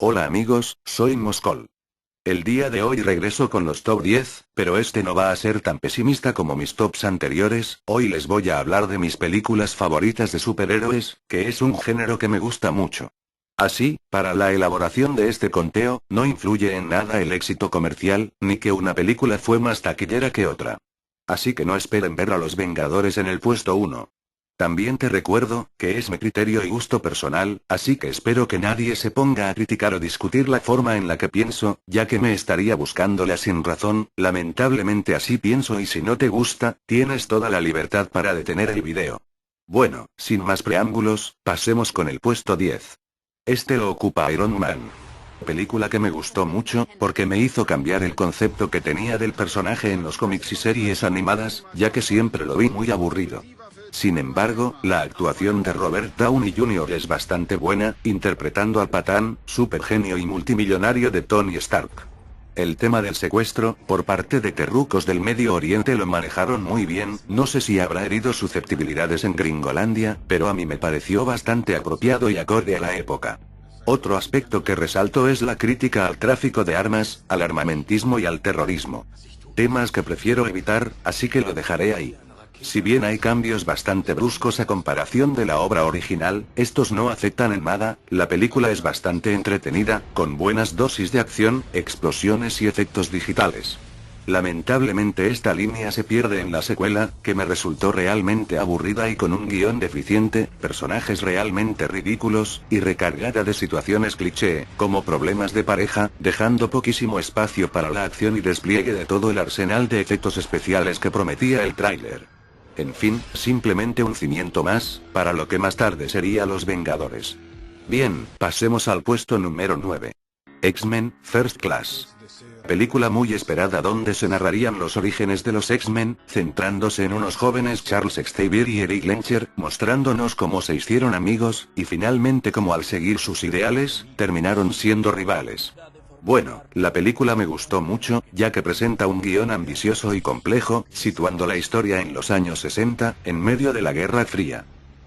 Hola amigos, soy Moscol. El día de hoy regreso con los top 10, pero este no va a ser tan pesimista como mis tops anteriores. Hoy les voy a hablar de mis películas favoritas de superhéroes, que es un género que me gusta mucho. Así, para la elaboración de este conteo, no influye en nada el éxito comercial, ni que una película fue más taquillera que otra. Así que no esperen ver a Los Vengadores en el puesto 1. También te recuerdo, que es mi criterio y gusto personal, así que espero que nadie se ponga a criticar o discutir la forma en la que pienso, ya que me estaría buscando la sin razón. Lamentablemente así pienso, y si no te gusta, tienes toda la libertad para detener el video. Bueno, sin más preámbulos, pasemos con el puesto 10. Este lo ocupa Iron Man. Película que me gustó mucho, porque me hizo cambiar el concepto que tenía del personaje en los cómics y series animadas, ya que siempre lo vi muy aburrido. Sin embargo, la actuación de Robert Downey Jr. es bastante buena, interpretando al patán, supergenio y multimillonario de Tony Stark. El tema del secuestro, por parte de terrucos del Medio Oriente, lo manejaron muy bien. No sé si habrá herido susceptibilidades en Gringolandia, pero a mí me pareció bastante apropiado y acorde a la época. Otro aspecto que resalto es la crítica al tráfico de armas, al armamentismo y al terrorismo. Temas que prefiero evitar, así que lo dejaré ahí. Si bien hay cambios bastante bruscos a comparación de la obra original, estos no afectan en nada. La película es bastante entretenida, con buenas dosis de acción, explosiones y efectos digitales. Lamentablemente esta línea se pierde en la secuela, que me resultó realmente aburrida y con un guión deficiente, personajes realmente ridículos, y recargada de situaciones cliché, como problemas de pareja, dejando poquísimo espacio para la acción y despliegue de todo el arsenal de efectos especiales que prometía el tráiler. En fin, simplemente un cimiento más, para lo que más tarde sería Los Vengadores. Bien, pasemos al puesto número 9. X-Men, First Class. Película muy esperada donde se narrarían los orígenes de los X-Men, centrándose en unos jóvenes Charles Xavier y Erik Lencher, mostrándonos cómo se hicieron amigos, y finalmente cómo al seguir sus ideales, terminaron siendo rivales. Bueno, la película me gustó mucho, ya que presenta un guión ambicioso y complejo, situando la historia en los años 60, en medio de la Guerra Fría.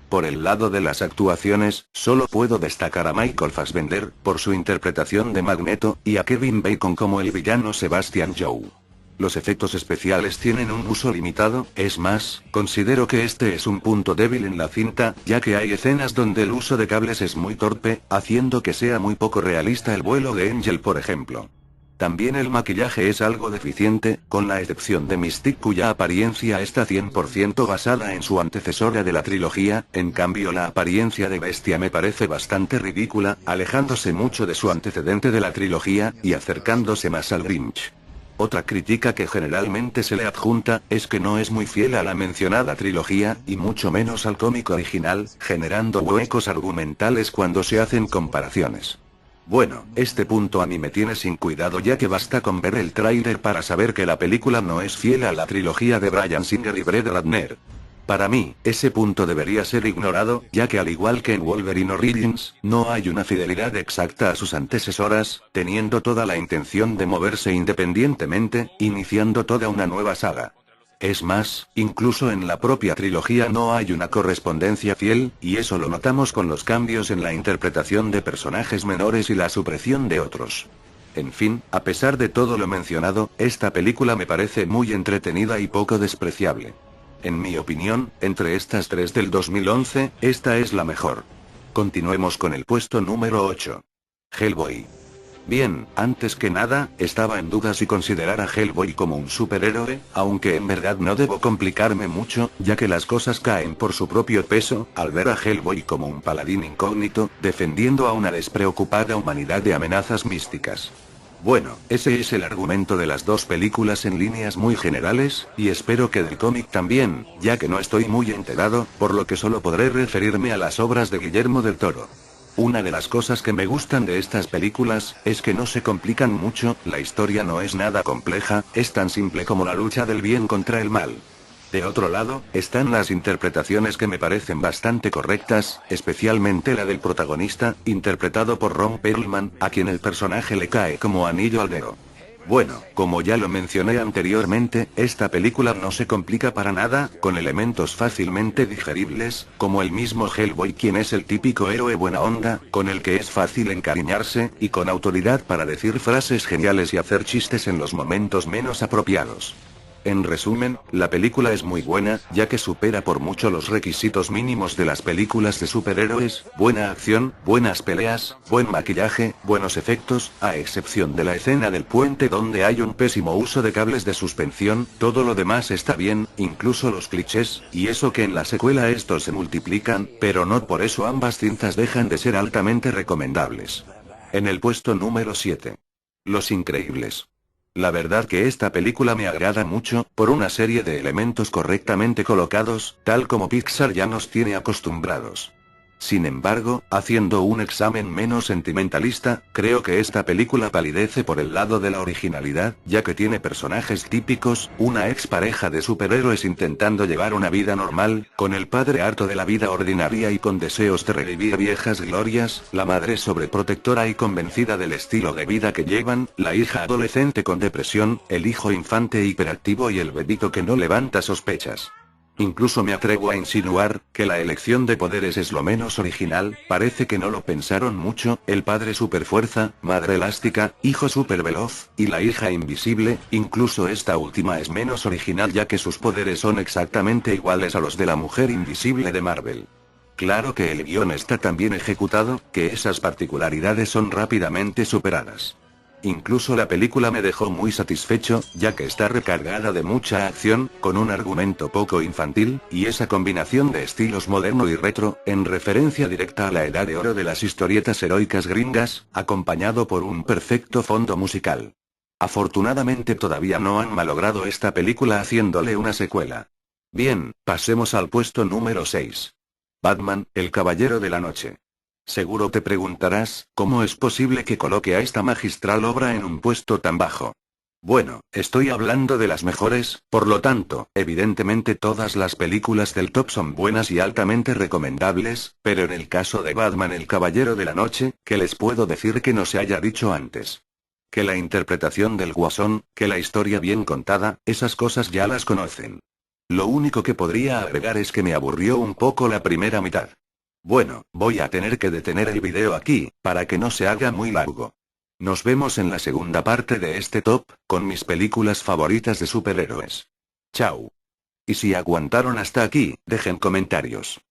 Por el lado de las actuaciones, solo puedo destacar a Michael Fassbender, por su interpretación de Magneto, y a Kevin Bacon como el villano Sebastian Shaw. Los efectos especiales tienen un uso limitado, es más, considero que este es un punto débil en la cinta, ya que hay escenas donde el uso de cables es muy torpe, haciendo que sea muy poco realista el vuelo de Angel, por ejemplo. También el maquillaje es algo deficiente, con la excepción de Mystique, cuya apariencia está 100% basada en su antecesora de la trilogía. En cambio la apariencia de Bestia me parece bastante ridícula, alejándose mucho de su antecedente de la trilogía, y acercándose más al Grinch. Otra crítica que generalmente se le adjunta, es que no es muy fiel a la mencionada trilogía, y mucho menos al cómic original, generando huecos argumentales cuando se hacen comparaciones. Bueno, este punto a mí me tiene sin cuidado, ya que basta con ver el tráiler para saber que la película no es fiel a la trilogía de Bryan Singer y Brett Ratner. Para mí, ese punto debería ser ignorado, ya que al igual que en Wolverine Origins, no hay una fidelidad exacta a sus antecesoras, teniendo toda la intención de moverse independientemente, iniciando toda una nueva saga. Es más, incluso en la propia trilogía no hay una correspondencia fiel, y eso lo notamos con los cambios en la interpretación de personajes menores y la supresión de otros. En fin, a pesar de todo lo mencionado, esta película me parece muy entretenida y poco despreciable. En mi opinión, entre estas tres del 2011, esta es la mejor. Continuemos con el puesto número 8. Hellboy. Bien, antes que nada, estaba en duda si considerar a Hellboy como un superhéroe, aunque en verdad no debo complicarme mucho, ya que las cosas caen por su propio peso, al ver a Hellboy como un paladín incógnito, defendiendo a una despreocupada humanidad de amenazas místicas. Bueno, ese es el argumento de las dos películas en líneas muy generales, y espero que del cómic también, ya que no estoy muy enterado, por lo que solo podré referirme a las obras de Guillermo del Toro. Una de las cosas que me gustan de estas películas, es que no se complican mucho, la historia no es nada compleja, es tan simple como la lucha del bien contra el mal. De otro lado, están las interpretaciones que me parecen bastante correctas, especialmente la del protagonista, interpretado por Ron Perlman, a quien el personaje le cae como anillo al dedo. Bueno, como ya lo mencioné anteriormente, esta película no se complica para nada, con elementos fácilmente digeribles, como el mismo Hellboy, quien es el típico héroe buena onda, con el que es fácil encariñarse, y con autoridad para decir frases geniales y hacer chistes en los momentos menos apropiados. En resumen, la película es muy buena, ya que supera por mucho los requisitos mínimos de las películas de superhéroes: buena acción, buenas peleas, buen maquillaje, buenos efectos, a excepción de la escena del puente donde hay un pésimo uso de cables de suspensión, todo lo demás está bien, incluso los clichés, y eso que en la secuela estos se multiplican, pero no por eso ambas cintas dejan de ser altamente recomendables. En el puesto número 7. Los Increíbles. La verdad que esta película me agrada mucho, por una serie de elementos correctamente colocados, tal como Pixar ya nos tiene acostumbrados. Sin embargo, haciendo un examen menos sentimentalista, creo que esta película palidece por el lado de la originalidad, ya que tiene personajes típicos: una expareja de superhéroes intentando llevar una vida normal, con el padre harto de la vida ordinaria y con deseos de revivir viejas glorias, la madre sobreprotectora y convencida del estilo de vida que llevan, la hija adolescente con depresión, el hijo infante hiperactivo y el bebito que no levanta sospechas. Incluso me atrevo a insinuar que la elección de poderes es lo menos original, parece que no lo pensaron mucho: el padre superfuerza, madre elástica, hijo superveloz, y la hija invisible. Incluso esta última es menos original, ya que sus poderes son exactamente iguales a los de la mujer invisible de Marvel. Claro que el guión está tan bien ejecutado, que esas particularidades son rápidamente superadas. Incluso la película me dejó muy satisfecho, ya que está recargada de mucha acción, con un argumento poco infantil, y esa combinación de estilos moderno y retro, en referencia directa a la edad de oro de las historietas heroicas gringas, acompañado por un perfecto fondo musical. Afortunadamente todavía no han malogrado esta película haciéndole una secuela. Bien, pasemos al puesto número 6. Batman, el Caballero de la Noche. Seguro te preguntarás, ¿cómo es posible que coloque a esta magistral obra en un puesto tan bajo? Bueno, estoy hablando de las mejores, por lo tanto, evidentemente todas las películas del top son buenas y altamente recomendables, pero en el caso de Batman el Caballero de la Noche, ¿qué les puedo decir que no se haya dicho antes? Que la interpretación del Guasón, que la historia bien contada, esas cosas ya las conocen. Lo único que podría agregar es que me aburrió un poco la primera mitad. Bueno, voy a tener que detener el video aquí, para que no se haga muy largo. Nos vemos en la segunda parte de este top, con mis películas favoritas de superhéroes. Chao. Y si aguantaron hasta aquí, dejen comentarios.